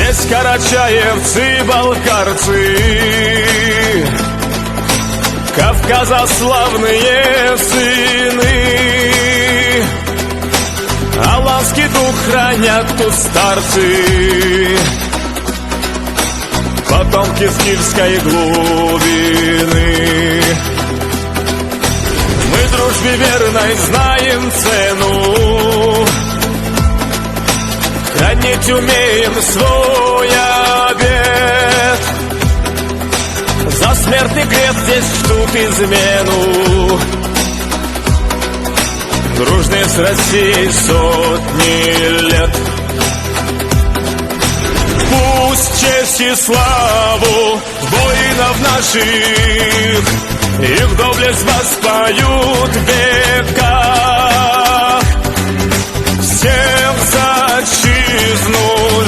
Здесь карачаевцы, балкарцы, Кавказа славные сыны. Аланский дух хранят тут старцы, потомки скифской глубины. Мы дружбе верной знаем цену, хранить умеем свой обет. За смертный грех здесь ждут измену, дружные с Россией сотни лет. Пусть честь и славу воинов наших, их доблесть воспоют века.